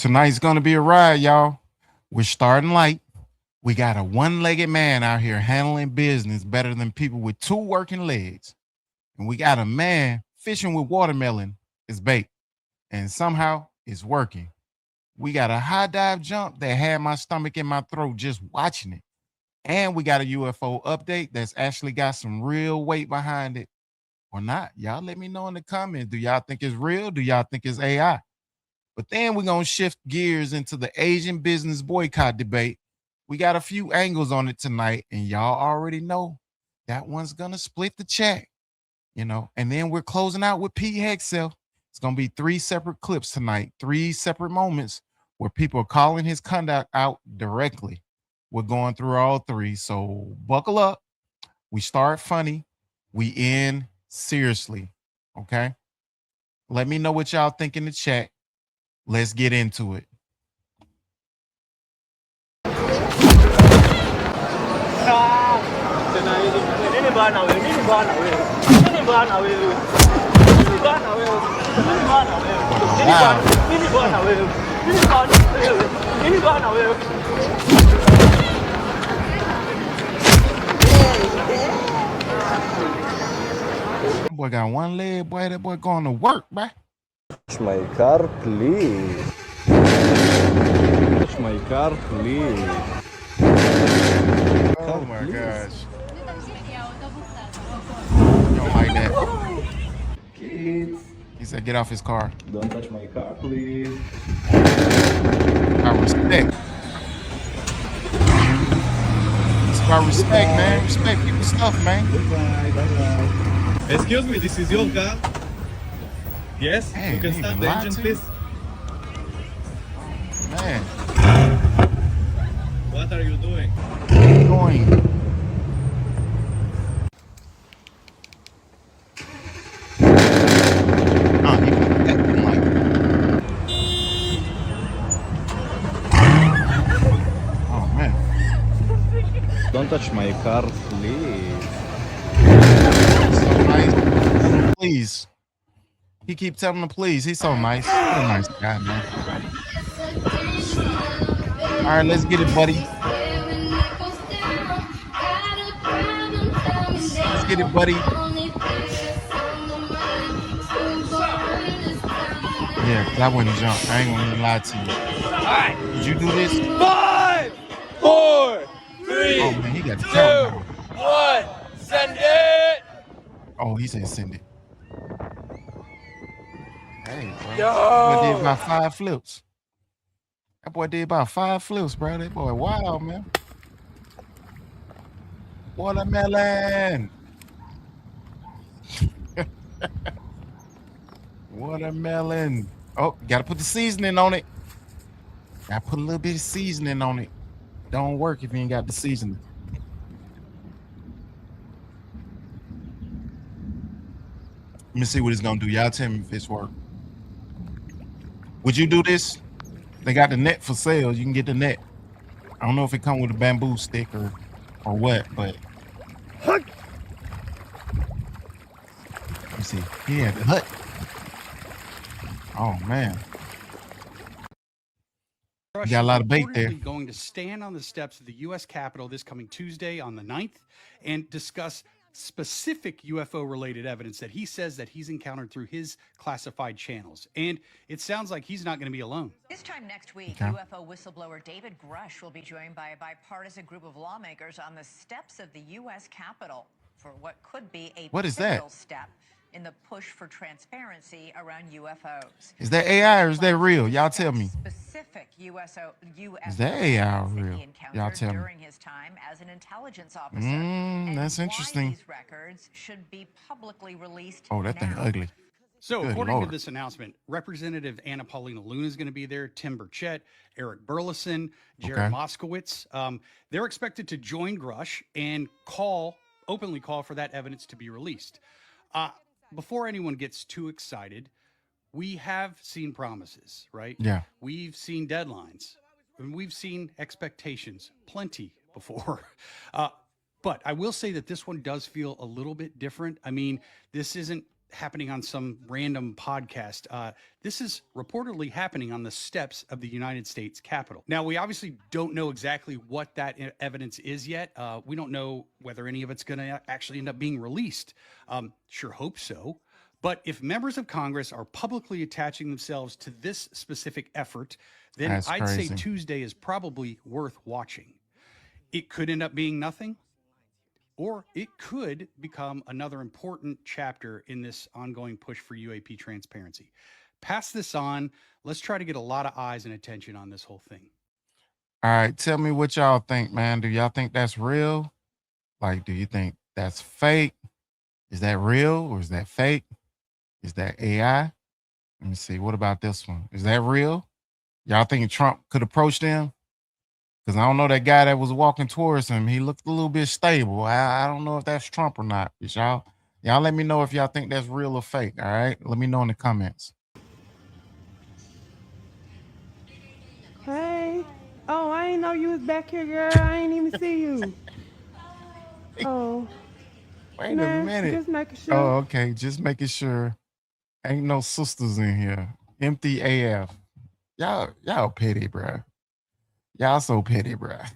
Tonight's gonna be a ride, y'all. We're starting light. We got a one-legged man out here handling business better than people with two working legs. And we got a man fishing with watermelon is bait. And somehow it's working. We got a high dive jump that had my stomach in my throat just watching it. And we got a UFO update that's actually got some real weight behind it or not. Y'all let me know in the comments. Do y'all think it's real? Do y'all think it's AI? But then we're going to shift gears into the Asian business boycott debate. We got a few angles on it tonight, and y'all already know that one's going to split the chat, And then we're closing out with Pete Hegseth. It's going to be three separate clips tonight, three separate moments where people are calling his conduct out directly. We're going through all three, so buckle up. We start funny, we end seriously, okay? Let me know what y'all think in the chat. Let's get into it. That boy got one leg, boy. That boy going to work, boy. Touch my car, please. Touch my car, please. Oh my gosh. You don't like that. Kids, He said, get off his car. don't touch my car, please. I respect. It's about respect, man. Respect people's stuff, man. Goodbye, bye-bye. Excuse me, this is your car? Yes? Hey, you can they start even the lied engine, to you? please. Man, What are you doing? going. Oh man. Don't touch my car, please. So nice. Please. He keep telling him please. He's so nice. What a nice guy, man. All right, let's get it, buddy. Let's get it, buddy. Yeah, because I wouldn't jump. I ain't gonna even lie to you. All right. Did you do this? 5, 4, 3, Oh man, he got the 2, countdown. 1, send it! Oh, he said send it. Hey, bro. Yo! That boy did about 5 flips. That boy did about 5 flips, bro. That boy, wow, man. Watermelon. Watermelon. Oh, gotta put the seasoning on it. Gotta put a little bit of seasoning on it. Don't work if you ain't got the seasoning. Let me see what it's gonna do. Y'all tell me if it's work. Would you do this? They got the net for sale. You can get the net. I don't know if it come with a bamboo stick or what, but let me see. He had the hut. Oh man. You got a lot of bait there. Going to stand on the steps of the U.S. Capitol this coming Tuesday on the 9th and discuss specific UFO-related evidence that he says that he's encountered through his classified channels. And it sounds like he's not going to be alone. This time next week, UFO whistleblower David Grush will be joined by a bipartisan group of lawmakers on the steps of the U.S. Capitol for what could be a pivotal step in the push for transparency around UFOs. Is that AI or is that real? Y'all tell me. Specific UFO is that AI or real? Y'all tell me. During his time as an intelligence officer. That's interesting. Why these records should be publicly released. Oh, that thing ugly. So, according to this announcement, Representative Anna Paulina Luna is going to be there, Tim Burchett, Eric Burleson, Jared Moskowitz. They're expected to join Grush and openly call for that evidence to be released. Before anyone gets too excited, we have seen promises, right? Yeah. We've seen deadlines, and we've seen expectations plenty before. But I will say that this one does feel a little bit different. I mean, this isn't happening on some random podcast. This is reportedly happening on the steps of the United States Capitol. Now, we obviously don't know exactly what that evidence is yet. We don't know whether any of it's going to actually end up being released. Sure hope so. But if members of Congress are publicly attaching themselves to this specific effort, then That's I'd say crazy. Tuesday is probably worth watching. It could end up being nothing, or it could become another important chapter in this ongoing push for UAP transparency. Pass this on. Let's try to get a lot of eyes and attention on this whole thing. All right, tell me what y'all think, man. Do y'all think that's real? Like, do you think that's fake? Is that real or is that fake? Is that AI? Let me see. What about this one? Is that real? Y'all think Trump could approach them? Because I don't know that guy that was walking towards him. He looked a little bit stable. I don't know if that's Trump or not. But y'all let me know if y'all think that's real or fake. All right. Let me know in the comments. Hey. Oh, I ain't know you was back here, girl. I ain't even see you. Oh. Wait Nah, a minute. just making sure. Oh, okay. Just making sure. Ain't no sisters in here. Empty AF. Y'all petty, bruh. Y'all so petty, bruh.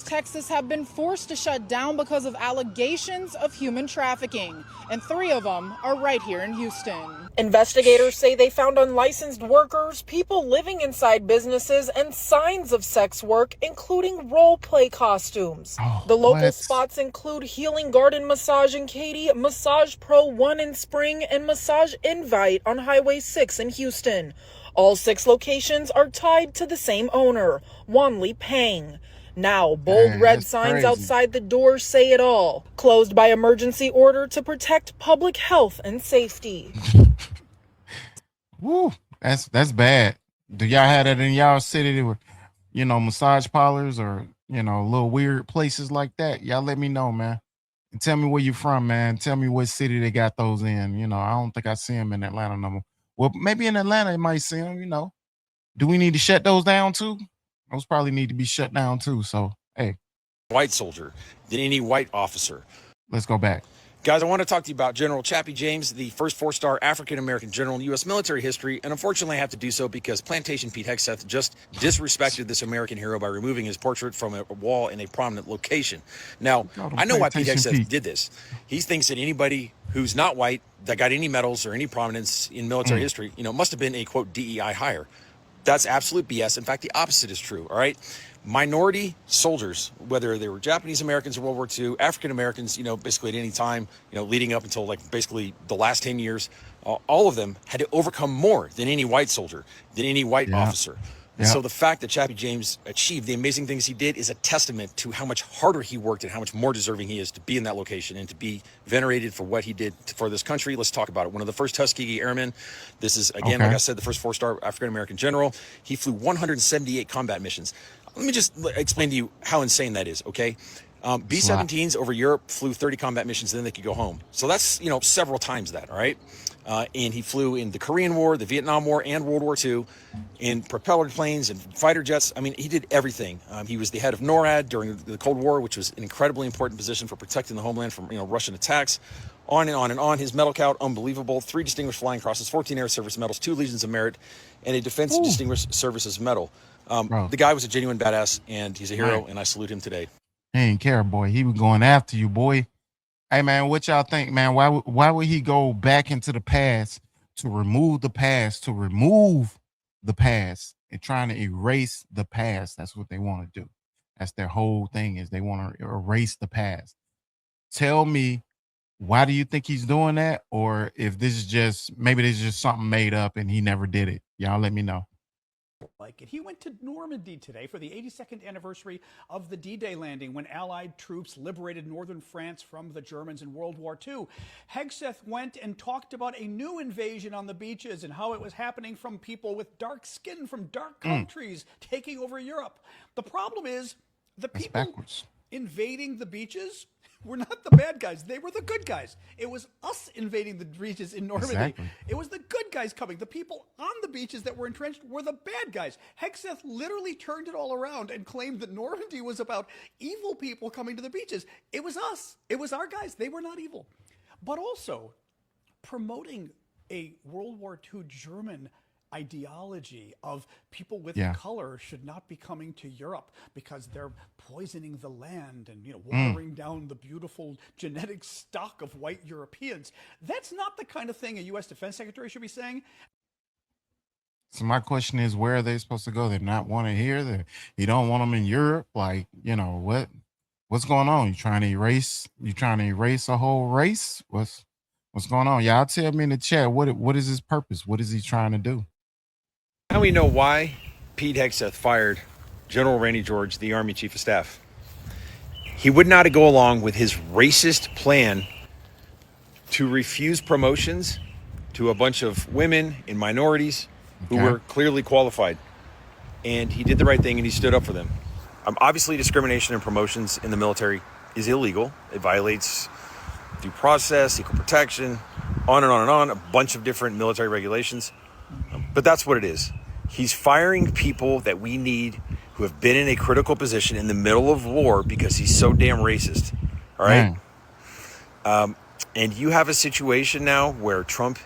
Texas have been forced to shut down because of allegations of human trafficking, and 3 of them are right here in Houston. Investigators say they found unlicensed workers, people living inside businesses, and signs of sex work, including role play costumes. The local spots include Healing Garden Massage in Katy, Massage Pro 1 in Spring, and Massage Invite on Highway 6 in Houston. All 6 locations are tied to the same owner, Wanli Pang. Now, bold red signs outside the doors say it all. Closed by emergency order to protect public health and safety. Woo, that's bad. Do y'all have that in y'all city? That were, massage parlors or little weird places like that? Y'all let me know, man. And tell me where you from, man. Tell me what city they got those in. I don't think I see them in Atlanta no more. Well, maybe in Atlanta it might see them. Do we need to shut those down too? Those probably need to be shut down too. So, hey. White soldier than any white officer. Let's go back. Guys, I want to talk to you about General Chappie James, the first 4-star African-American general in U.S. military history. And unfortunately, I have to do so because Plantation Pete Hegseth just disrespected this American hero by removing his portrait from a wall in a prominent location. Now, I know why Pete Hegseth did this. He thinks that anybody who's not white that got any medals or any prominence in military history, must have been a, quote, DEI hire. That's absolute BS. In fact, the opposite is true, all right? Minority soldiers, whether they were Japanese Americans in World War II, African Americans, basically at any time, leading up until like basically the last 10 years, all of them had to overcome more than any white soldier, than any white officer. And so the fact that Chappie James achieved the amazing things he did is a testament to how much harder he worked and how much more deserving he is to be in that location and to be venerated for what he did for this country. Let's talk about it. One of the first Tuskegee Airmen. This is, again, like I said, the first 4-star African-American general. He flew 178 combat missions. Let me just explain to you how insane that is, okay? B-17s over Europe flew 30 combat missions, and then they could go home. So that's, several times that, all right? And he flew in the Korean War, the Vietnam War, and World War II in propeller planes and fighter jets. I mean, he did everything. He was the head of NORAD during the Cold War, which was an incredibly important position for protecting the homeland from, Russian attacks. On and on and on. His medal count, unbelievable. 3 Distinguished Flying Crosses, 14 Air Service Medals, 2 Legions of Merit, and a Defense Distinguished Services Medal. The guy was a genuine badass, and he's a hero, and I salute him today. He ain't care, boy. He was going after you, boy. Hey, man, what y'all think, man? Why would he go back into the past to remove the past, and trying to erase the past? That's what they want to do. That's their whole thing, is they want to erase the past. Tell me, why do you think he's doing that? Or if this is just something made up and he never did it. Y'all let me know. Like it. He went to Normandy today for the 82nd anniversary of the D-Day landing when Allied troops liberated northern France from the Germans in World War II. Hegseth went and talked about a new invasion on the beaches and how it was happening from people with dark skin from dark countries taking over Europe. The problem is the people invading the beaches were not the bad guys. They were the good guys. It was us invading the beaches in Normandy. Exactly. It was the good guys coming. The people on the beaches that were entrenched were the bad guys. Hegseth literally turned it all around and claimed that Normandy was about evil people coming to the beaches. It was us. It was our guys. They were not evil. But also, promoting a World War II German ideology of people with color should not be coming to Europe because they're poisoning the land and, you know, watering down the beautiful genetic stock of white Europeans. That's not the kind of thing a U.S. Defense Secretary should be saying. So my question is, where are they supposed to go? They're not wanted here. You don't want them in Europe. Like, you know, what's going on? You trying to erase a whole race? What's going on? Y'all tell me in the chat, what is his purpose? What is he trying to do? Now we know why Pete Hegseth fired General Randy George, the Army Chief of Staff. He would not go along with his racist plan to refuse promotions to a bunch of women and minorities who were clearly qualified. And he did the right thing and he stood up for them. Obviously, discrimination in promotions in the military is illegal. It violates due process, equal protection, on and on and on, a bunch of different military regulations. But that's what it is. He's firing people that we need who have been in a critical position in the middle of war because he's so damn racist. All right? And you have a situation now where Trump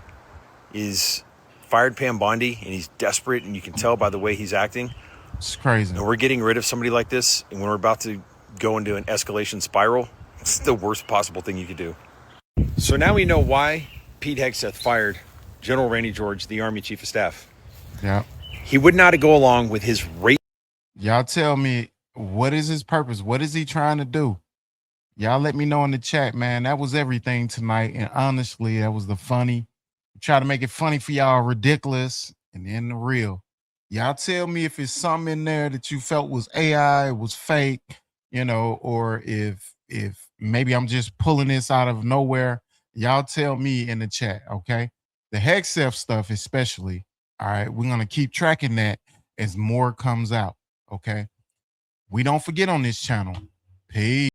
is fired Pam Bondi and he's desperate, and you can tell by the way he's acting. It's crazy. And we're getting rid of somebody like this, and when we're about to go into an escalation spiral, it's the worst possible thing you could do. So now we know why Pete Hegseth fired General Randy George, the Army Chief of Staff. Yeah. He would not go along with his race. Y'all tell me, what is his purpose? What is he trying to do? Y'all let me know in the chat, man. That was everything tonight. And honestly, that was the funny. Try to make it funny for y'all, ridiculous, and then the real. Y'all tell me if it's something in there that you felt was AI, was fake, you know, or if maybe I'm just pulling this out of nowhere. Y'all tell me in the chat, okay? The Hegseth stuff especially, all right? We're going to keep tracking that as more comes out, okay? We don't forget on this channel. Peace.